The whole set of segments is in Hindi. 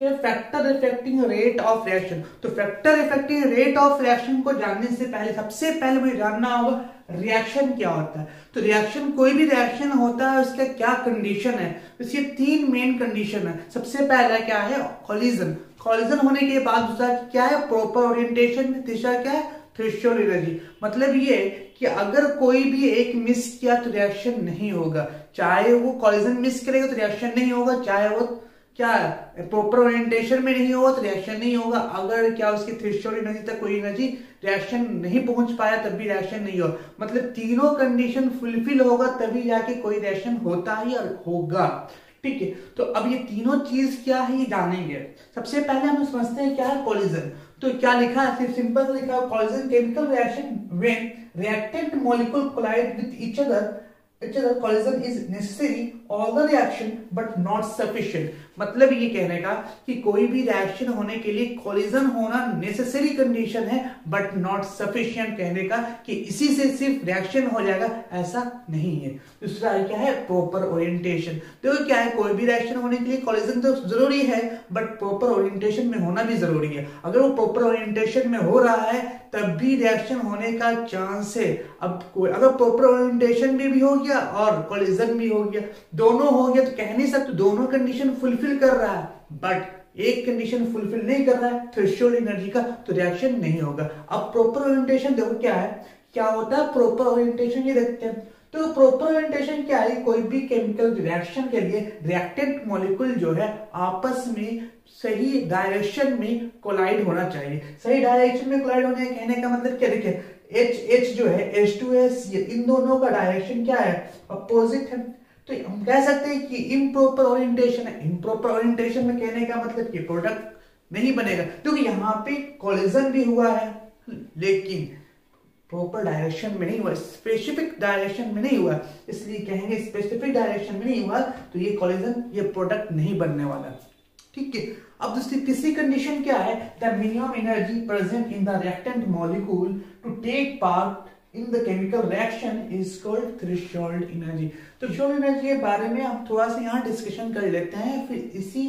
Factor affecting rate of reaction. तो factor affecting rate of reaction को जानने से पहले सबसे पहले मुझे जानना होगा रिएक्शन क्या होता है। तो रिएक्शन, कोई भी रिएक्शन होता है उसका क्या कंडीशन है। इसके तीन मेन कंडीशन है। सबसे पहला क्या है, कॉलिजन। कॉलिजन होने के बाद दूसरा क्या है, प्रॉपर ओरिएंटेशन। तीसरा क्या है, थ्रेशोल्ड एनर्जी। मतलब ये कि अगर कोई भी एक मिस किया तो रिएक्शन नहीं होगा, चाहे वो कॉलिजन मिस करेगा तो रिएक्शन नहीं होगा, चाहे वो क्या प्रॉपर ओरिएंटेशन में नहीं होगा तो रिएक्शन नहीं होगा, अगर क्या उसकी थ्रेशोल्ड एनर्जी तक कोई एनर्जी रिएक्शन नहीं पहुंच पाया तब भी रिएक्शन नहीं होगा। मतलब तीनों कंडीशन फुलफिल होगा तभी जाके कोई रिएक्शन होता ही होगा। ठीक है, तो अब ये तीनों चीज क्या है ये जानेंगे। सबसे पहले हम समझते हैं क्या है कॉलिजन। तो क्या लिखा है, सिंपल लिखा है, collision chemical reaction when reactant molecule collide with each other collision is necessary all the reaction but not sufficient। मतलब ये कहने का कि कोई भी रिएक्शन होने के लिए कॉलिजन होना नेसेसरी कंडीशन है बट नॉट सफिशिएंट। कहने का कि इसी से सिर्फ रिएक्शन हो जाएगा ऐसा नहीं है। दूसरा क्या है, प्रॉपर ओरिएंटेशन। तो क्या है, कोई भी रिएक्शन होने के लिए कॉलिजन तो जरूरी है बट प्रॉपर ओरिएंटेशन में होना भी जरूरी है। अगर वो प्रॉपर ओरिएंटेशन में हो रहा है तब भी रिएक्शन होने का चांस है। अब अगर प्रॉपर ओरिएंटेशन में भी हो गया और कॉलिजन भी हो गया, दोनों हो गया तो कह नहीं सकते दोनों कंडीशन फुलफिल कर रहा है, बट एक कंडीशन फुलफिल नहीं कर रहा है थ्रेशोल्ड एनर्जी का, तो रिएक्शन नहीं होगा। अब प्रॉपर ओरिएंटेशन देखो क्या है, क्या होता है प्रॉपर ओरिएंटेशन, ये देखते हैं। तो प्रॉपर ओरिएंटेशन क्या है, कोई भी केमिकल रिएक्शन के लिए रिएक्टेंट मॉलिक्यूल जो है आपस में सही डायरेक्शन में कोलाइड होना चाहिए। सही डायरेक्शन में कोलाइड होने कहने का मतलब क्या, देखिए H जो है H2S, इन दोनों का डायरेक्शन क्या है, अपोजिट है। तो हम कह सकते हैं कि इम्प्रॉपर ओरिएंटेशन है। इम्प्रॉपर ओरिएंटेशन में कहने का मतलब कि प्रोडक्ट नहीं बनेगा क्योंकि यहाँ पे कॉलिजन भी हुआ है लेकिन प्रॉपर डायरेक्शन में नहीं हुआ, स्पेसिफिक डायरेक्शन में नहीं हुआ, इसलिए कहेंगे स्पेसिफिक डायरेक्शन में नहीं हुआ तो ये कॉलिजन, ये प्रोडक्ट नहीं बनने वाला। ठीक है, अब दूसरी तीसरी कंडीशन क्या है, the minimum energy present in the reactant molecule to take part in the chemical reaction is called threshold energy. तो थ्रेशोल्ड एनर्जी के बारे में हम थोड़ा सा यहाँ डिस्कशन कर लेते हैं, फिर इसी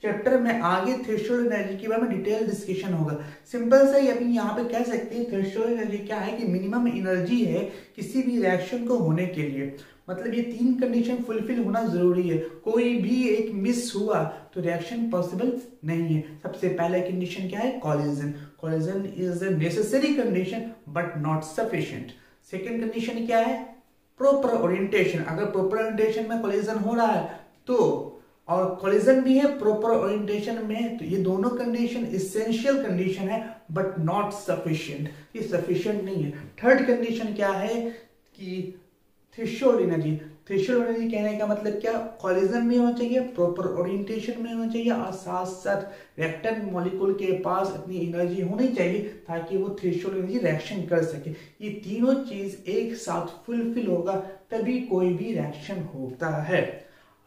चैप्टर में आगे थ्रेशोल्ड एनर्जी के बारे में डिटेल डिस्कशन होगा। सिंपल सा ही अभी यहाँ पे कह सकते हैं थ्रेशोल्ड एनर्जी क्या है कि मिनिमम एनर्जी है किसी भी रिएक्शन को होने के लिए। मतलब ये तीन कंडीशन फुलफिल होना जरूरी है, कोई भी एक मिस हुआ तो रिएक्शन पॉसिबल नहीं है। सबसे पहला कंडीशन क्या है, collision. Collision is a necessary condition but not sufficient. Second condition क्या है, प्रॉपर ओरिएंटेशन। अगर प्रॉपर ओरिएंटेशन में कॉलिजन हो रहा है तो, और कॉलिजन भी है प्रॉपर ओरिएंटेशन में, तो ये दोनों कंडीशन एसेंशियल कंडीशन है बट नॉट सफिशिएंट, ये सफिशिएंट नहीं है। थर्ड कंडीशन क्या है कि थ्रेशोल्ड एनर्जी। थ्रेशोल्ड एनर्जी कहने का मतलब क्या, कॉलिजन में होना चाहिए, प्रॉपर ओरिएंटेशन में होना चाहिए और साथ साथ रिएक्टेंट मॉलिक्यूल के पास इतनी एनर्जी होनी चाहिए ताकि वो थ्रेशोल्ड एनर्जी रिएक्शन कर सके। ये तीनों चीज एक साथ फुलफिल होगा तभी कोई भी रिएक्शन होता है।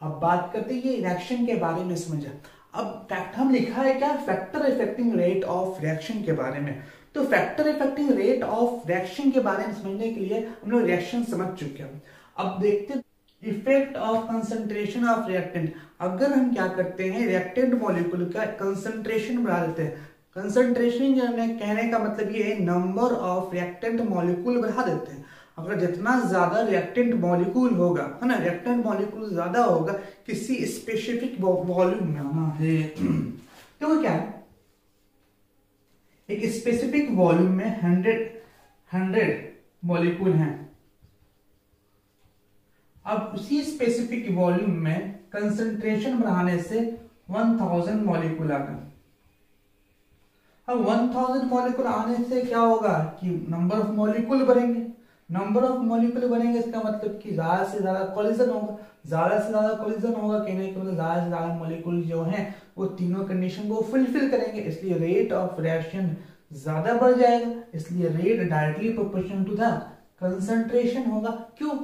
अब बात करते हैं ये रिएक्शन के बारे में समझा। अब फैक्ट हम लिखा है क्या, factor affecting rate of reaction के बारे में। तो factor affecting rate of reaction के बारे में समझने के लिए हम लोग रिएक्शन समझ चुके हैं। अब देखते हैं effect of concentration of reactant. अगर हम क्या करते हैं, रिएक्टेंट मॉलिक्यूल का कंसंट्रेशन बढ़ा देते हैं। कंसंट्रेशन कहने का मतलब ये है नंबर ऑफ रिएक्टेंट मॉलिक्यूल बढ़ा देते हैं। अगर जितना ज्यादा रिएक्टेंट मॉलिक्यूल होगा, है ना, रिएक्टेंट मॉलिक्यूल ज्यादा होगा किसी स्पेसिफिक वॉल्यूम में आना है तो क्या है, एक स्पेसिफिक वॉल्यूम में 100 मॉलिक्यूल हैं। अब उसी स्पेसिफिक वॉल्यूम में कंसंट्रेशन बढ़ाने से 1000 मॉलिक्यूल आ गए। अब 1000 मॉलिक्यूल आने से क्या होगा कि नंबर ऑफ मॉलिक्यूल बढ़ेंगे। नंबर ऑफ मॉलिक्यूल बढ़ेंगे इसका मतलब कि ज्यादा से ज्यादा कॉलिजन होगा। ज्यादा से ज्यादा कॉलिजन होगा कहने के मतलब ज्यादा से ज्यादा मॉलिक्यूल जो हैं वो तीनों कंडीशन को फुलफिल करेंगे, इसलिए रेट ऑफ रिएक्शन ज्यादा बढ़ जाएगा। इसलिए rate directly proportional to the concentration होगा। क्यों,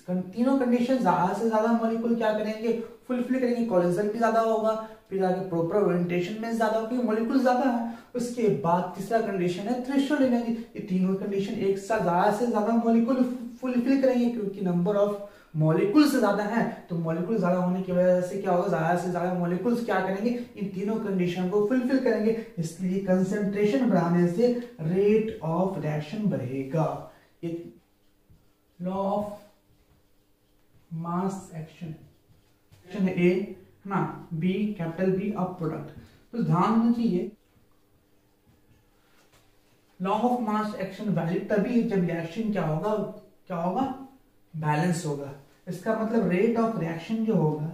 तीनों कंडीशन ज्यादा से ज्यादा मॉलिक्यूल क्या करेंगे, फुलफिल करेंगे। कॉलिजन भी ज्यादा होगा, फिर आगे प्रॉपर ओरिएंटेशन में ज्यादा होगा, मॉलिक्यूल ज्यादा है। उसके बाद तीसरा कंडीशन है थ्रेशोल्ड एनर्जी। ये तीनों कंडीशन एक साथ ज्यादा से ज्यादा मॉलिक्यूल फुलफिल करेंगे क्योंकि नंबर ऑफ मॉलिक्यूल्स ज्यादा है, तो मॉलिक्यूल ज्यादा होने की वजह से क्या होगा, ज्यादा से ज्यादा मॉलिक्यूल्स क्या करेंगे, इन तीनों कंडीशन को फुलफिल करेंगे, इसलिए कंसंट्रेशन बढ़ाने से रेट ऑफ रिएक्शन बढ़ेगा। Law of mass action, A ना B capital B of product, तो ध्यान देना चाहिए law of mass action valid तभी जब रिएक्शन क्या होगा बैलेंस होगा। इसका मतलब रेट ऑफ रिएक्शन जो होगा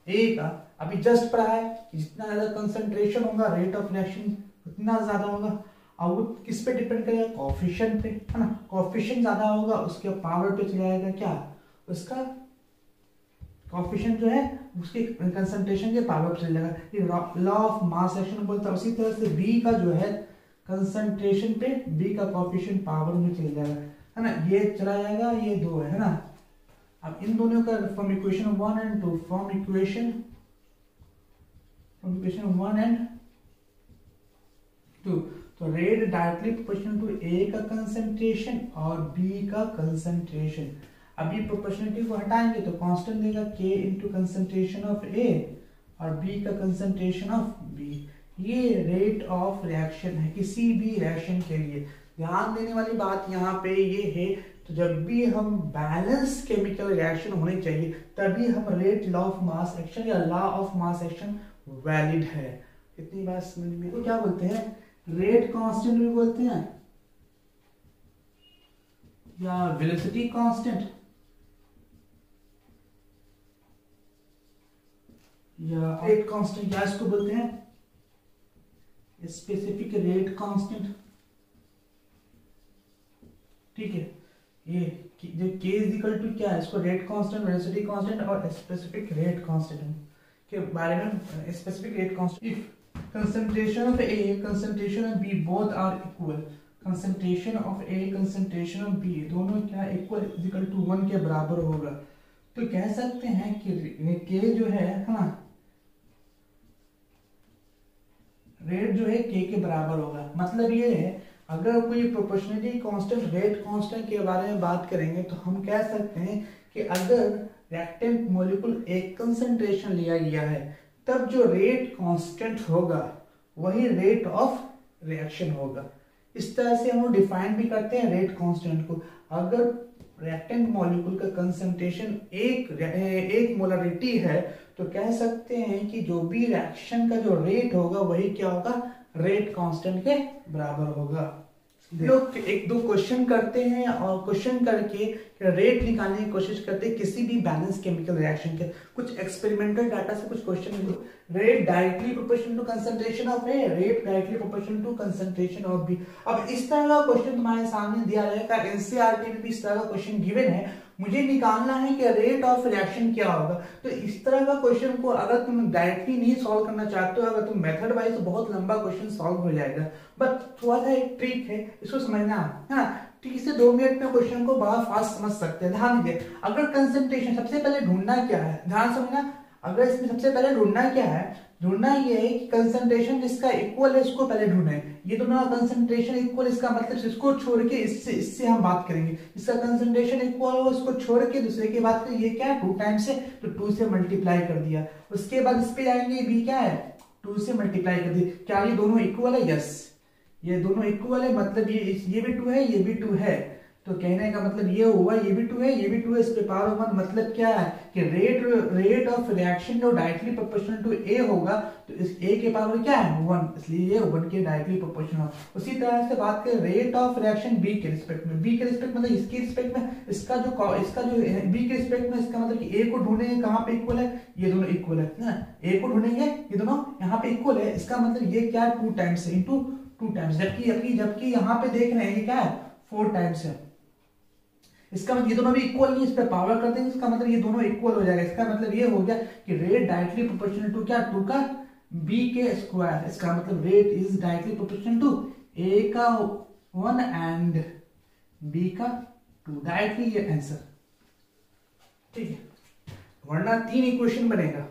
ए का, अभी जस्ट पढ़ा है कि जितना ज्यादा कंसंट्रेशन होगा रेट ऑफ रिएक्शन उतना ज्यादा होगा, और वो किस पे डिपेंड करेगा, कोएफिशिएंट पे, है ना। कोएफिशिएंट ज्यादा होगा उसके पावर पे चला जाएगा क्या, उसका कोएफिशिएंट जो है उसके कंसंट्रेशन के पावर पे चला जाएगा, लॉ ऑफ मास एक्शन बोलता है। उसी तरह से बी का जो है कंसंट्रेशन पे बी का कोएफिशिएंट पावर में चला जाएगा, है ना, ये चला जाएगा, ये दो है ना। अब इन दोनों का from equation 1 and 2, from equation 1 and 2, तो रेट डायरेक्टली प्रोपोर्शनल टू ए का कंसंट्रेशन और बी का कंसंट्रेशन। अभी प्रोपोर्शनलिटी को हटाएंगे तो कांस्टेंट देगा k इंटू कंसंट्रेशन ऑफ ए और बी का कंसंट्रेशन ऑफ बी। ये रेट ऑफ रिएक्शन है किसी भी रिएक्शन के लिए। ध्यान देने वाली बात यहाँ पे ये है, तो जब भी हम बैलेंस केमिकल रिएक्शन होने चाहिए तभी हम rate law of mass action या law of mass action valid है। इतनी बात समझ में, तो क्या बोलते हैं, रेट कांस्टेंट भी बोलते हैं या वेलोसिटी कांस्टेंट या रेट कांस्टेंट, या इसको बोलते हैं स्पेसिफिक रेट कांस्टेंट। ठीक है, ये जो k इज इक्वल टू क्या है, इसको रेट कांस्टेंट, वेलोसिटी कांस्टेंट और स्पेसिफिक रेट कांस्टेंट के बारे में। Specific rate constant, if concentration of A concentration of B both are equal, concentration of A concentration of B दोनों क्या इक्वल इक्वल टू 1 के बराबर होगा, तो कह सकते हैं कि k जो है ना, रेट जो है k के बराबर होगा। मतलब ये है, अगर कोई प्रोपोर्शनलिटी कांस्टेंट रेट कांस्टेंट के बारे में बात करेंगे तो हम कह सकते हैं कि अगर रिएक्टेंट मॉलिक्यूल एक कंसंट्रेशन लिया गया है तब जो रेट कांस्टेंट होगा वही रेट ऑफ रिएक्शन होगा। इस तरह से हम डिफाइन भी करते हैं रेट कांस्टेंट को। अगर रिएक्टेंट मॉलिक्यूल का कंसंट्रेशन एक मोलरिटी है तो कह सकते हैं कि जो भी रिएक्शन का जो रेट होगा वही क्या होगा, रेट कांस्टेंट के बराबर होगा। लोग एक दो क्वेश्चन करते हैं और क्वेश्चन करके रेट निकालने की कोशिश करते हैं किसी भी बैलेंस केमिकल रिएक्शन के। कुछ एक्सपेरिमेंटल डाटा से कुछ question, rate directly proportional to concentration of A, rate directly proportional to concentration of B. अब इस तरह का क्वेश्चन तुम्हारे सामने दिया रहेगा, एनसीईआरटी में भी इस तरह का क्वेश्चन गिवन है, मुझे निकालना है कि रेट ऑफ रिएक्शन क्या होगा। तो इस तरह का क्वेश्चन को अगर तुम डायरेक्टली नहीं सॉल्व करना चाहते हो, अगर तुम मेथड वाइज, तो बहुत लंबा क्वेश्चन सॉल्व हो जाएगा। बट थोड़ा सा एक ट्रिक है, इसको समझना है ना। ठीक से 2 मिनट में क्वेश्चन को बड़ा फास्ट समझ सकते हैं। ध्यान दीजिए, अगर कंसंट्रेशन सबसे पहले ढूंढना क्या है, ध्यान समझना, अगर इसमें सबसे पहले ढूंढना क्या है, ढूंढना ये है कि कंसंट्रेशन जिसका इक्वल है इसको पहले ढूंढे। ये दोनों कंसंट्रेशन इक्वल, इसका मतलब इसको छोड़ के इससे हम बात करेंगे। इसका कंसंट्रेशन इक्वल हो, इसको छोड़ के दूसरे की बात करें। ये क्या है, 2 टाइम्स है तो 2 से मल्टीप्लाई कर दिया। उसके बाद इस पे जाएंगे, बी क्या है, 2 से मल्टीप्लाई कर दिया। क्या ये दोनों इक्वल है, यस ये दोनों इक्वल है, मतलब ये भी 2 है, ये भी 2 है। तो कहने का मतलब ये हुआ, ये भी 2 है, ये भी 2 है, इस पे पावर 1। मतलब क्या है कि रेट ऑफ रिएक्शन जो डायरेक्टली प्रोपोर्शनल टू ए होगा तो इस ए के पावर क्या है 1, इसलिए ये 1 के डायरेक्टली प्रोपोर्शनल। उसी तरह से बात करें रेट ऑफ रिएक्शन बी के रिस्पेक्ट में, बी के रिस्पेक्ट मतलब इसके रिस्पेक्ट में, इसका जो बी के रिस्पेक्ट में, इसका मतलब कि ए को ढूंढेंगे कहाँ पे इक्वल है, ये दोनों इक्वल है ना। ए को ढूंढेंगे, ये दोनों यहाँ पे इक्वल है, इसका मतलब ये क्या है 2 टाइम्स इंटू 2 टाइम्स, जबकि यहाँ पे देख रहे हैं ये क्या है 4 टाइम्स है। इसका मतलब ये दोनों भी इक्वल नहीं, इस पे पावर कर देंगे, इसका मतलब ये दोनों इक्वल हो जाएगा। इसका मतलब ये हो गया कि रेट डायरेक्टली प्रोपोर्शनल टू क्या, 2 का b के स्क्वायर। इसका मतलब rate is directly proportional to a का 1 एंड b का 2, डायरेक्टली ये आंसर। ठीक है, वरना 3 इक्वेशन बनेगा।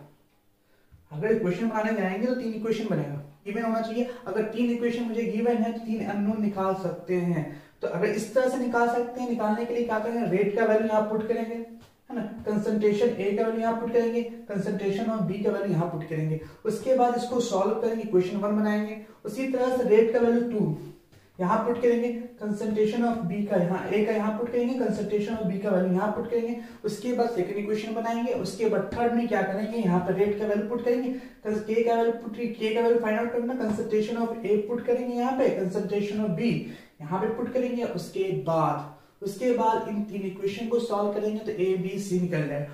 अगर इक्वेशन बनाने जाएंगे तो 3 इक्वेशन बनेगा। गिवन होना चाहिए, अगर 3 इक्वेशन मुझे गिवन है तो 3 अननोन निकाल सकते हैं। तो अगर इस तरह से निकाल सकते हैं, निकालने के लिए क्या करेंगे, रेट का वैल्यू यहाँ पुट करेंगे, है है ना। कंसंट्रेशन ए का वैल्यू यहाँ पुट करेंगे, कंसंट्रेशन ऑफ बी का वैल्यू यहाँ पुट करेंगे, उसके बाद इसको सॉल्व करेंगे, इक्वेशन 1 बनाएंगे। उसी तरह से रेट का वैल्यू 2 यहाँ पुट करेंगे, कंसंट्रेशन ऑफ बी का यहाँ ए का यहाँ पुट करेंगे, कंसंट्रेशन ऑफ बी का वैल्यू यहाँ पुट करेंगे, उसके बाद सेकंड इक्वेशन बनाएंगे। उसके बाद थर्ड में क्या करेंगे, यहाँ पर रेट का वैल्यू पुट करेंगे, के का वैल्यू फाइंड आउट करना, कंसंट्रेशन ऑफ ए पुट करेंगे यहाँ पे, कंसंट्रेशन ऑफ बी यहाँ पे पुट करेंगे। उसके बाद इन तीन इक्वेशन को सॉल्व करेंगे तो ए बी सी निकल जाए।